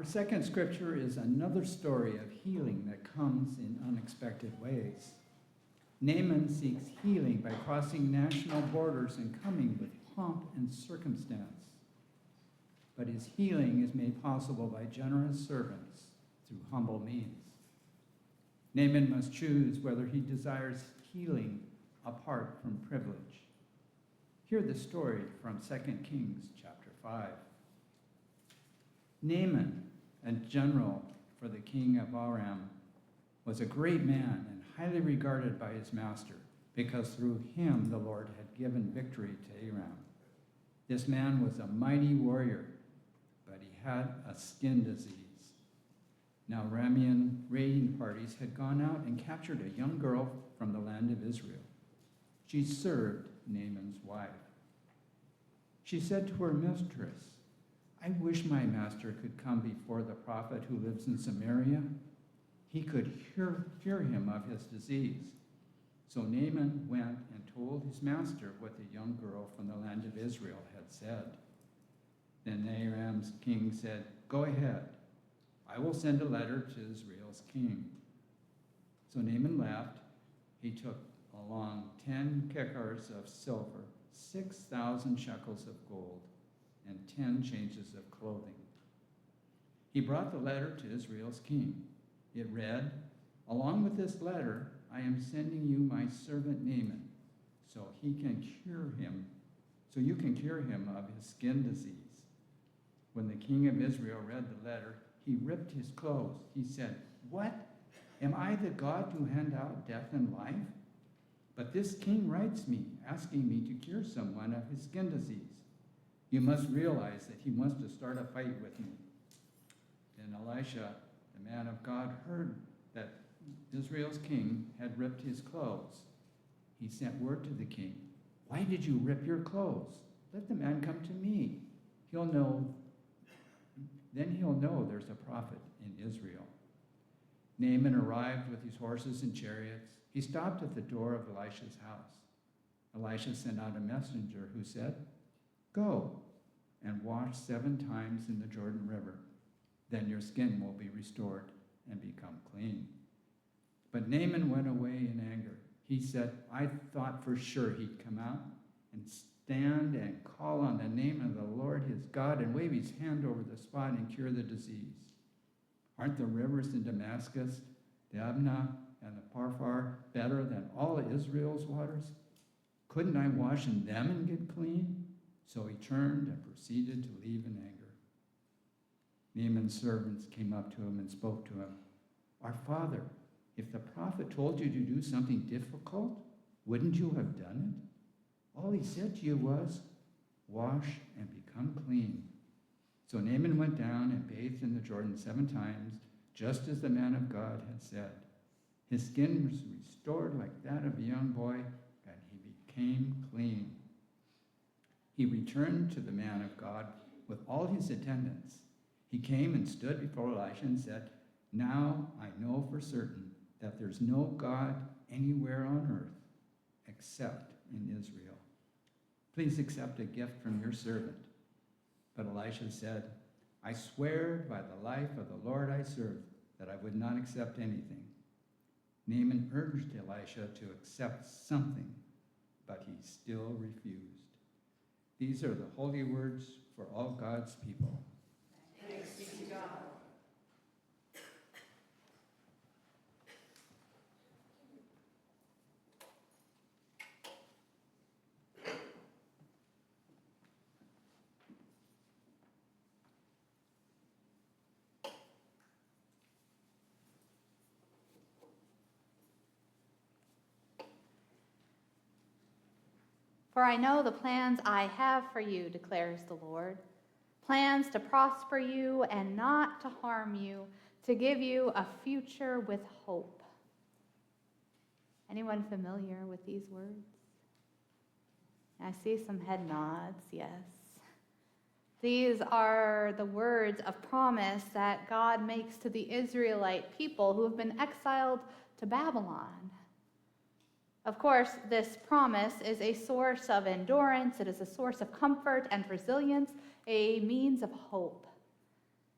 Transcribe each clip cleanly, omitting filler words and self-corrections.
Our second scripture is another story of healing that comes in unexpected ways. Naaman seeks healing by crossing national borders and coming with pomp and circumstance. But his healing is made possible by generous servants through humble means. Naaman must choose whether he desires healing apart from privilege. Hear the story from 2 Kings chapter 5. Naaman, a general for the king of Aram, was a great man and highly regarded by his master, because through him the Lord had given victory to Aram. This man was a mighty warrior, but he had a skin disease. Now Aramean raiding parties had gone out and captured a young girl from the land of Israel. She served Naaman's wife. She said to her mistress, "I wish my master could come before the prophet who lives in Samaria. He could cure him of his disease." So Naaman went and told his master what the young girl from the land of Israel had said. Then Aram's king said, "Go ahead. I will send a letter to Israel's king." So Naaman left. He took along 10 kekars of silver, 6,000 shekels of gold, and 10 changes of clothing. He brought the letter to Israel's king. It read, "Along with this letter, I am sending you my servant Naaman, so you can cure him of his skin disease." When the king of Israel read the letter, he ripped his clothes. He said, "What? Am I the God to hand out death and life? But this king writes me, asking me to cure someone of his skin disease. You must realize that he wants to start a fight with me." Then Elisha, the man of God, heard that Israel's king had ripped his clothes. He sent word to the king, "Why did you rip your clothes? Let the man come to me. Then he'll know there's a prophet in Israel." Naaman arrived with his horses and chariots. He stopped at the door of Elisha's house. Elisha sent out a messenger who said, "Go and wash 7 times in the Jordan River. Then your skin will be restored and become clean." But Naaman went away in anger. He said, "I thought for sure he'd come out and stand and call on the name of the Lord his God and wave his hand over the spot and cure the disease. Aren't the rivers in Damascus, the Abna and the Parfar, better than all Israel's waters? Couldn't I wash in them and get clean?" So he turned and proceeded to leave in anger. Naaman's servants came up to him and spoke to him. "Our father, if the prophet told you to do something difficult, wouldn't you have done it? All he said to you was, 'Wash and become clean.'" So Naaman went down and bathed in the Jordan 7 times, just as the man of God had said. His skin was restored like that of a young boy, and he became clean. He returned to the man of God with all his attendants. He came and stood before Elisha and said, "Now I know for certain that there's no God anywhere on earth except in Israel. Please accept a gift from your servant." But Elisha said, "I swear by the life of the Lord I serve that I would not accept anything." Naaman urged Elisha to accept something, but he still refused. These are the holy words for all God's people. Thanks be to God. For I know the plans I have for you, declares the Lord. Plans to prosper you and not to harm you, to give you a future with hope. Anyone familiar with these words? I see some head nods, yes. These are the words of promise that God makes to the Israelite people who have been exiled to Babylon. Of course, this promise is a source of endurance. It is a source of comfort and resilience, a means of hope.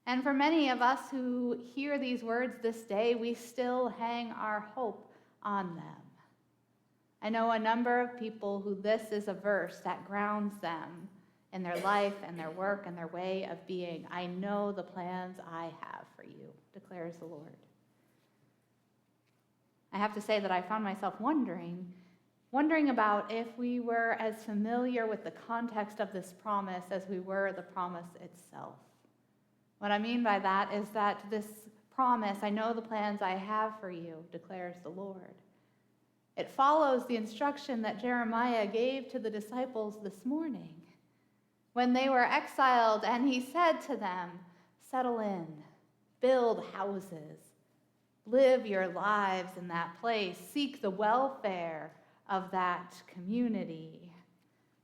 And for many of us who hear these words this day, we still hang our hope on them. I know a number of people who this is a verse that grounds them in their life and their work and their way of being. I know the plans I have for you, declares the Lord. I have to say that I found myself wondering about if we were as familiar with the context of this promise as we were the promise itself. What I mean by that is that this promise, I know the plans I have for you, declares the Lord. It follows the instruction that Jeremiah gave to the disciples this morning when they were exiled, and he said to them, settle in, build houses, live your lives in that place, seek the welfare of that community.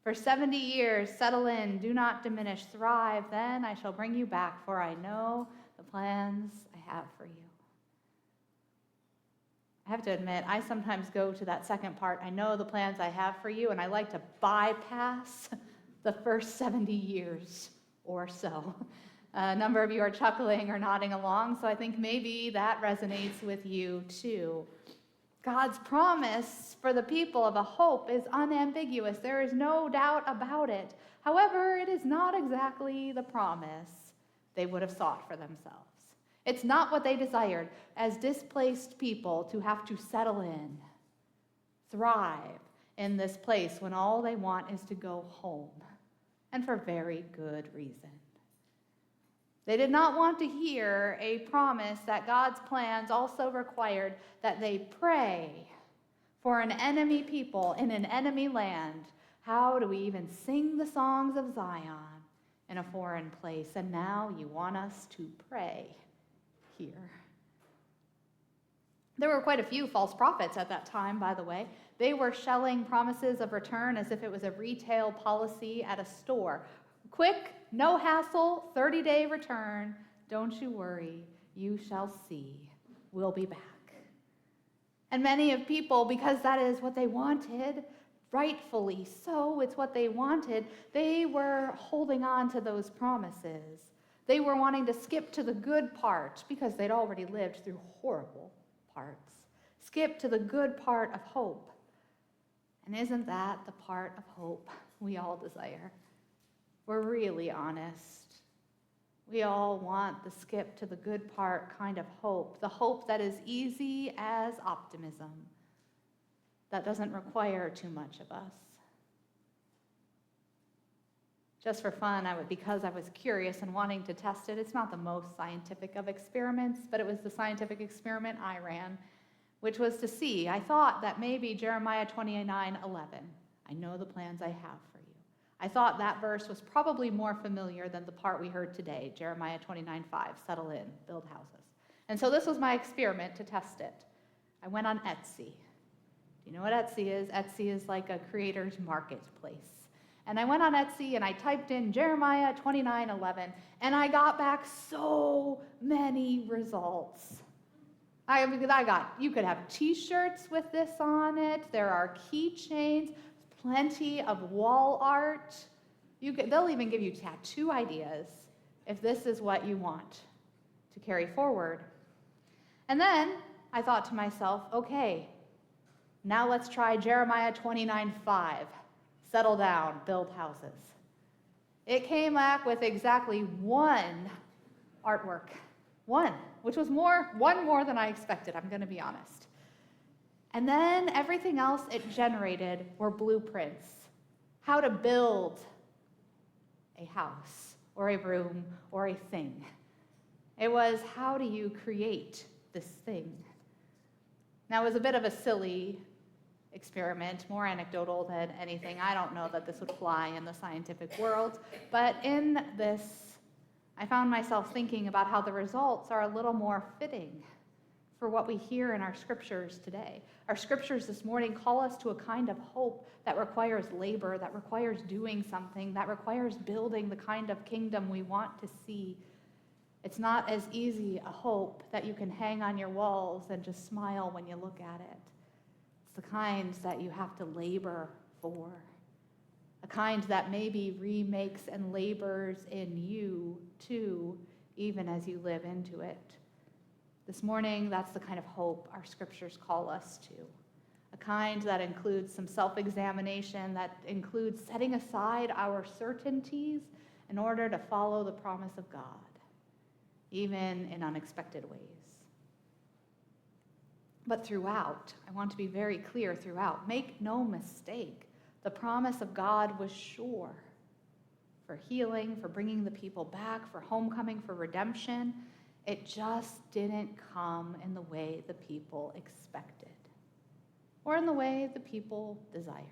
For 70 years, settle in, do not diminish, thrive, then I shall bring you back, for I know the plans I have for you. I have to admit, I sometimes go to that second part, I know the plans I have for you, and I like to bypass the first 70 years or so. A number of you are chuckling or nodding along, so I think maybe that resonates with you too. God's promise for the people of a hope is unambiguous. There is no doubt about it. However, it is not exactly the promise they would have sought for themselves. It's not what they desired as displaced people to have to settle in, thrive in this place when all they want is to go home, and for very good reason. They did not want to hear a promise that God's plans also required that they pray for an enemy people in an enemy land. How do we even sing the songs of Zion in a foreign place? And now you want us to pray here. There were quite a few false prophets at that time, by the way. They were shelling promises of return as if it was a retail policy at a store. Quick, no hassle, 30-day return. Don't you worry, you shall see. We'll be back. And many of people, because that is what they wanted, rightfully so, it's what they wanted, they were holding on to those promises. They were wanting to skip to the good part because they'd already lived through horrible parts. Skip to the good part of hope. And isn't that the part of hope we all desire? We're really honest. We all want the skip to the good part kind of hope, the hope that is easy as optimism, that doesn't require too much of us. Just for fun, because I was curious and wanting to test it, it's not the most scientific of experiments, but it was the scientific experiment I ran, which was to see, I thought that maybe Jeremiah 29:11, I know the plans I have for you. I thought that verse was probably more familiar than the part we heard today, Jeremiah 29:5, settle in, build houses. And so this was my experiment to test it. I went on Etsy. Do you know what Etsy is? Etsy is like a creator's marketplace. And I went on Etsy and I typed in Jeremiah 29:11, and I got back so many results. You could have t-shirts with this on it. There are keychains, plenty of wall art. They'll even give you tattoo ideas if this is what you want to carry forward. And then I thought to myself, okay, now let's try Jeremiah 29:5. Settle down, build houses. It came back with exactly one artwork. One, which was one more than I expected, I'm going to be honest. And then everything else it generated were blueprints. How to build a house or a room or a thing. It was, how do you create this thing? Now, it was a bit of a silly experiment, more anecdotal than anything. I don't know that this would fly in the scientific world, but in this, I found myself thinking about how the results are a little more fitting for what we hear in our scriptures today. Our scriptures this morning call us to a kind of hope that requires labor, that requires doing something, that requires building the kind of kingdom we want to see. It's not as easy a hope that you can hang on your walls and just smile when you look at it. It's the kind that you have to labor for, a kind that maybe remakes and labors in you too, even as you live into it. This morning, that's the kind of hope our scriptures call us to. A kind that includes some self-examination, that includes setting aside our certainties in order to follow the promise of God, even in unexpected ways. But throughout, I want to be very clear throughout, make no mistake, the promise of God was sure for healing, for bringing the people back, for homecoming, for redemption. It just didn't come in the way the people expected or in the way the people desired.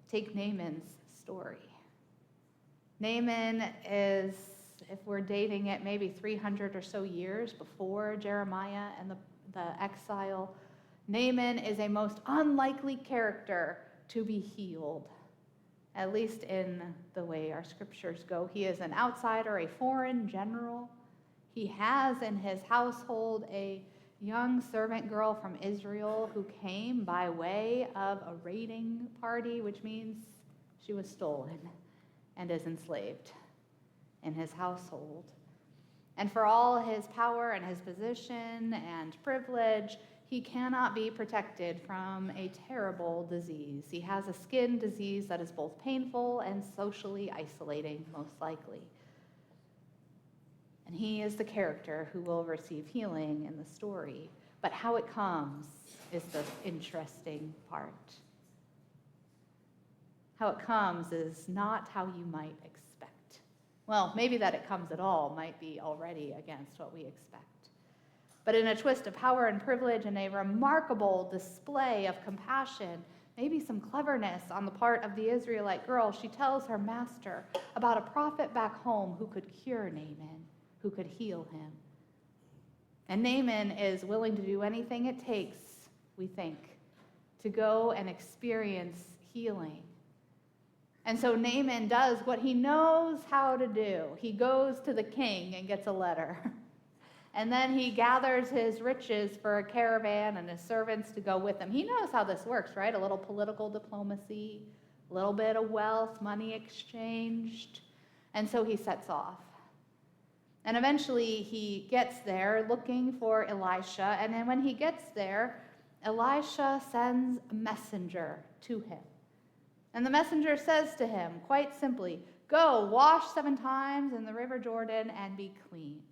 Take Naaman's story. Naaman is, if we're dating it, maybe 300 or so years before Jeremiah and the exile. Naaman is a most unlikely character to be healed, at least in the way our scriptures go. He is an outsider, a foreign general. He has in his household a young servant girl from Israel who came by way of a raiding party, which means she was stolen and is enslaved in his household. And for all his power and his position and privilege, he cannot be protected from a terrible disease. He has a skin disease that is both painful and socially isolating, most likely. And he is the character who will receive healing in the story. But how it comes is the interesting part. How it comes is not how you might expect. Well, maybe that it comes at all might be already against what we expect. But in a twist of power and privilege and a remarkable display of compassion, maybe some cleverness on the part of the Israelite girl, she tells her master about a prophet back home who could cure Naaman, who could heal him. And Naaman is willing to do anything it takes, we think, to go and experience healing. And so Naaman does what he knows how to do. He goes to the king and gets a letter. And then he gathers his riches for a caravan and his servants to go with him. He knows how this works, right? A little political diplomacy, a little bit of wealth, money exchanged. And so he sets off. And eventually he gets there looking for Elisha. And then when he gets there, Elisha sends a messenger to him. And the messenger says to him, quite simply, "Go, wash 7 times in the river Jordan and be clean."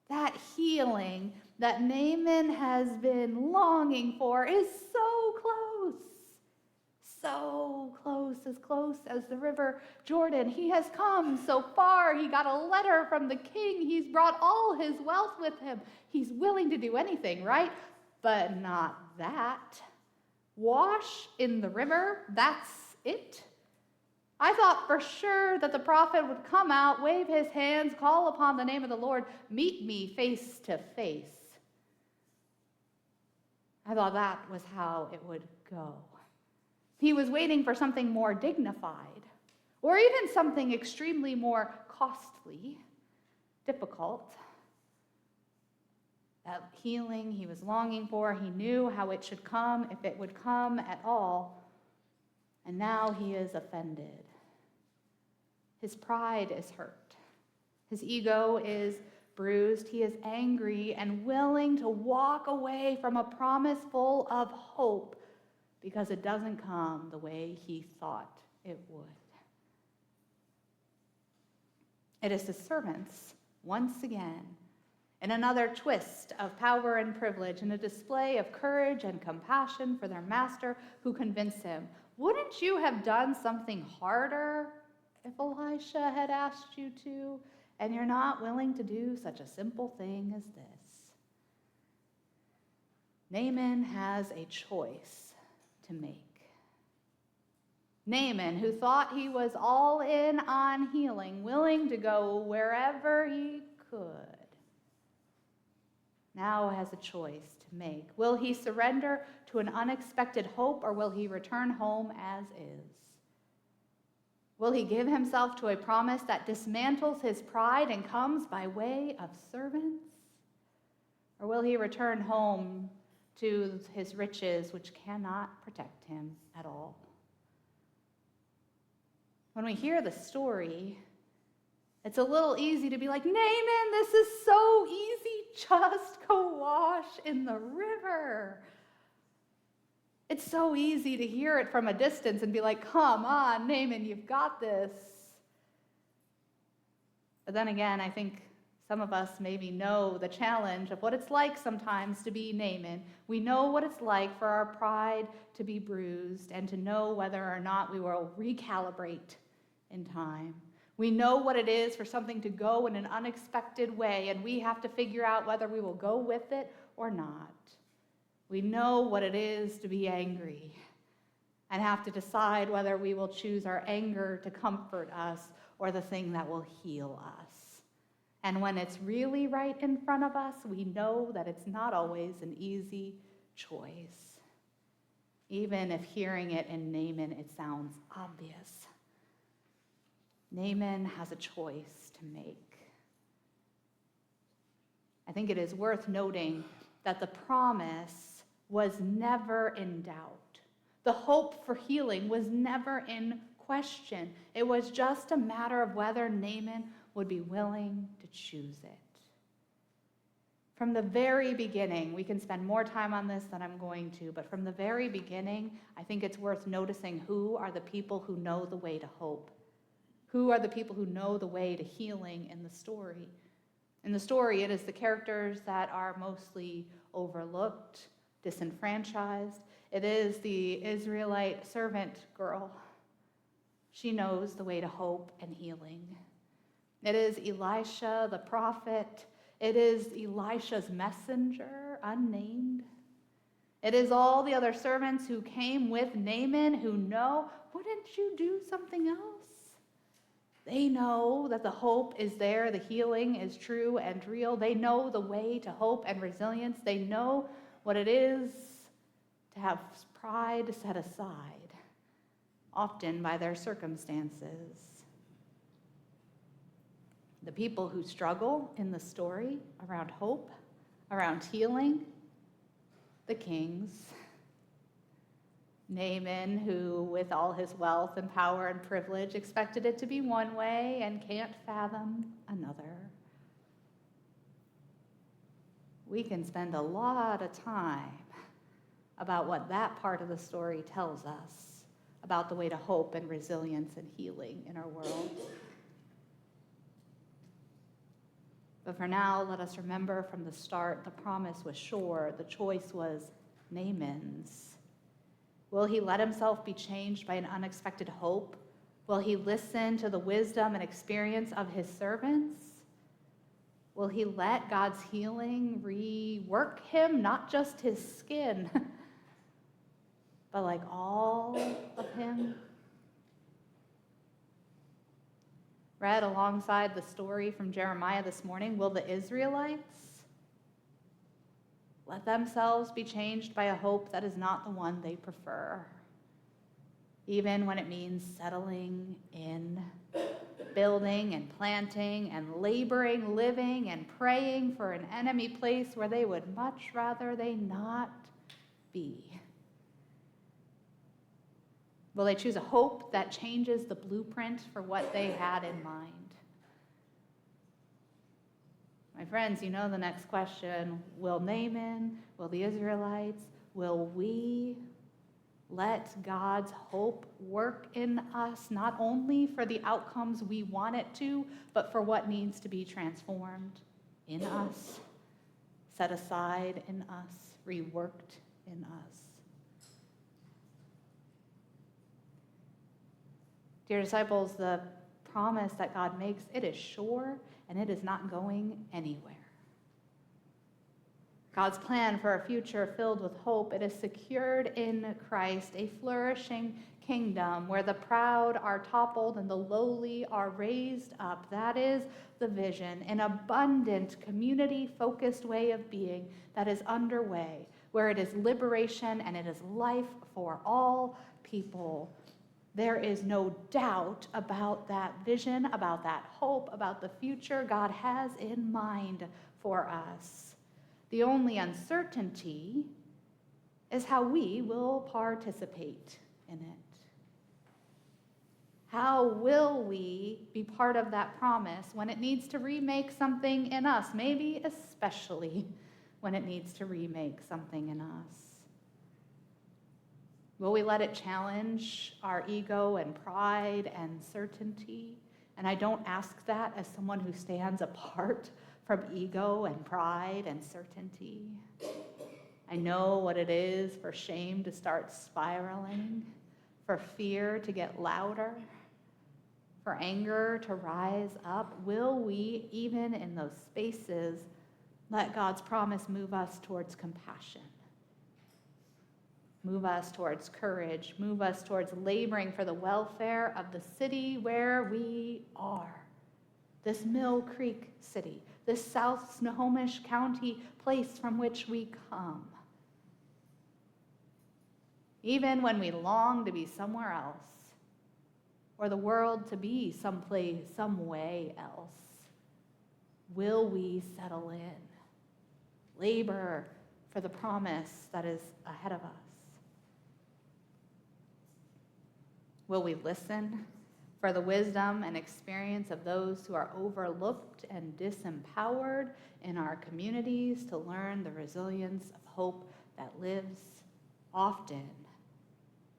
That healing that Naaman has been longing for is so close as the river Jordan. He has come so far. He got a letter from the king. He's brought all his wealth with him. He's willing to do anything, right? But not that. Wash in the river, that's it? I thought for sure that the prophet would come out, wave his hands, call upon the name of the Lord, meet me face to face. I thought that was how it would go. He was waiting for something more dignified, or even something extremely more costly, difficult. That healing he was longing for, he knew how it should come, if it would come at all. And now he is offended. His pride is hurt. His ego is bruised. He is angry and willing to walk away from a promise full of hope because it doesn't come the way he thought it would. It is the servants, once again, in another twist of power and privilege, in a display of courage and compassion for their master, who convince him, "Wouldn't you have done something harder if Elisha had asked you to, and you're not willing to do such a simple thing as this?" Naaman has a choice to make. Naaman, who thought he was all in on healing, willing to go wherever he could, now has a choice to make. Will he surrender to an unexpected hope, or will he return home as is? Will he give himself to a promise that dismantles his pride and comes by way of servants? Or will he return home to his riches, which cannot protect him at all? when we hear the story, it's a little easy to be like, Naaman, this is so easy. Just go wash in the river. It's so easy to hear it from a distance and be like, come on, Naaman, you've got this. But then again, I think some of us maybe know the challenge of what it's like sometimes to be Naaman. We know what it's like for our pride to be bruised and to know whether or not we will recalibrate in time. We know what it is for something to go in an unexpected way, and we have to figure out whether we will go with it or not. We know what it is to be angry and have to decide whether we will choose our anger to comfort us or the thing that will heal us. And when it's really right in front of us, we know that it's not always an easy choice. Even if hearing it in Naaman, it sounds obvious. Naaman has a choice to make. I think it is worth noting that the promise was never in doubt. The hope for healing was never in question. It was just a matter of whether Naaman would be willing to choose it. From the very beginning, we can spend more time on this than I'm going to, but from the very beginning, I think it's worth noticing who are the people who know the way to hope. Who are the people who know the way to healing in the story? In the story, it is the characters that are mostly overlooked, disenfranchised. It is the Israelite servant girl. She knows the way to hope and healing. It is Elisha, the prophet. It is Elisha's messenger, unnamed. It is all the other servants who came with Naaman who know, wouldn't you do something else? They know that the hope is there, the healing is true and real. They know the way to hope and resilience. They know what it is to have pride set aside, often by their circumstances. The people who struggle in the story around hope, around healing, the kings. Naaman, who with all his wealth and power and privilege expected it to be one way and can't fathom another. We can spend a lot of time about what that part of the story tells us about the way to hope and resilience and healing in our world. But for now, let us remember from the start, the promise was sure, the choice was Naaman's. Will he let himself be changed by an unexpected hope? Will he listen to the wisdom and experience of his servants? Will he let God's healing rework him, not just his skin, but like all of him? Read alongside the story from Jeremiah this morning, will the Israelites let themselves be changed by a hope that is not the one they prefer, even when it means settling in, building and planting and laboring, living and praying for an enemy place where they would much rather they not be? Will they choose a hope that changes the blueprint for what they had in mind? My friends, you know the next question. Will Naaman, will the Israelites, will we let God's hope work in us, not only for the outcomes we want it to, but for what needs to be transformed in us, set aside in us, reworked in us? Dear disciples, the promise that God makes, it is sure and it is not going anywhere. God's plan for a future filled with hope, it is secured in Christ, a flourishing kingdom where the proud are toppled and the lowly are raised up. That is the vision, an abundant, community-focused way of being that is underway, where it is liberation and it is life for all people. There is no doubt about that vision, about that hope, about the future God has in mind for us. The only uncertainty is how we will participate in it. How will we be part of that promise when it needs to remake something in us? Maybe especially when it needs to remake something in us. Will we let it challenge our ego and pride and certainty? And I don't ask that as someone who stands apart from ego and pride and certainty. I know what it is for shame to start spiraling, for fear to get louder, for anger to rise up. Will we, even in those spaces, let God's promise move us towards compassion? Move us towards courage, move us towards laboring for the welfare of the city where we are. This Mill Creek city, this South Snohomish County place from which we come. Even when we long to be somewhere else, or the world to be someplace, some way else, will we settle in? Labor for the promise that is ahead of us. Will we listen for the wisdom and experience of those who are overlooked and disempowered in our communities to learn the resilience of hope that lives often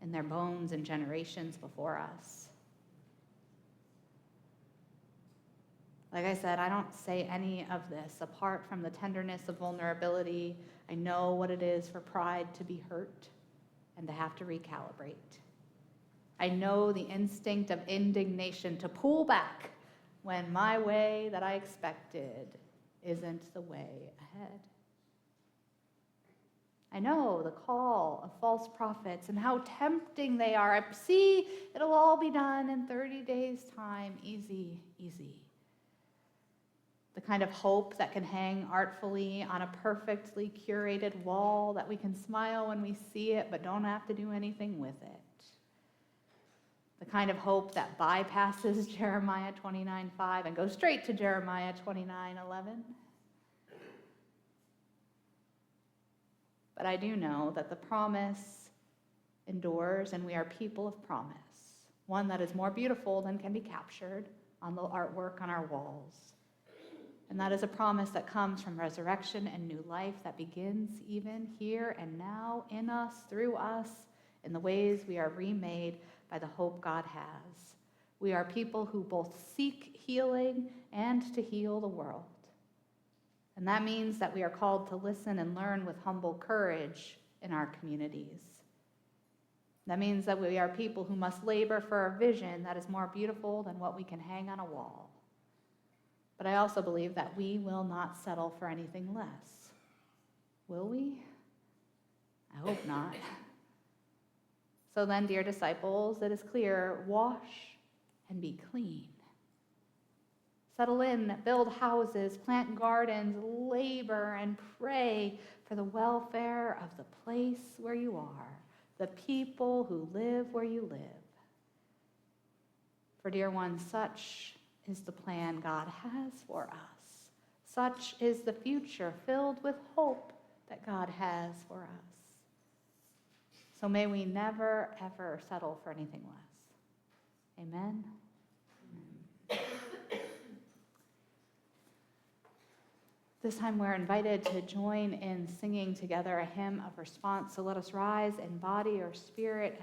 in their bones and generations before us? Like I said, I don't say any of this apart from the tenderness of vulnerability. I know what it is for pride to be hurt and to have to recalibrate. I know the instinct of indignation to pull back when my way that I expected isn't the way ahead. I know the call of false prophets and how tempting they are. I see it'll all be done in 30 days' time. Easy, easy. The kind of hope that can hang artfully on a perfectly curated wall that we can smile when we see it but don't have to do anything with it. The kind of hope that bypasses Jeremiah 29:5 and goes straight to Jeremiah 29:11. But I do know that the promise endures, and we are people of promise, one that is more beautiful than can be captured on the artwork on our walls. And that is a promise that comes from resurrection and new life that begins even here and now in us, through us, in the ways we are remade by the hope God has. We are people who both seek healing and to heal the world. And that means that we are called to listen and learn with humble courage in our communities. That means that we are people who must labor for a vision that is more beautiful than what we can hang on a wall. But I also believe that we will not settle for anything less. Will we? I hope not. So then, dear disciples, it is clear, wash and be clean. Settle in, build houses, plant gardens, labor and pray for the welfare of the place where you are, the people who live where you live. For dear ones, such is the plan God has for us. Such is the future filled with hope that God has for us. So may we never, ever settle for anything less. Amen. This time we're invited to join in singing together a hymn of response. So let us rise in body or spirit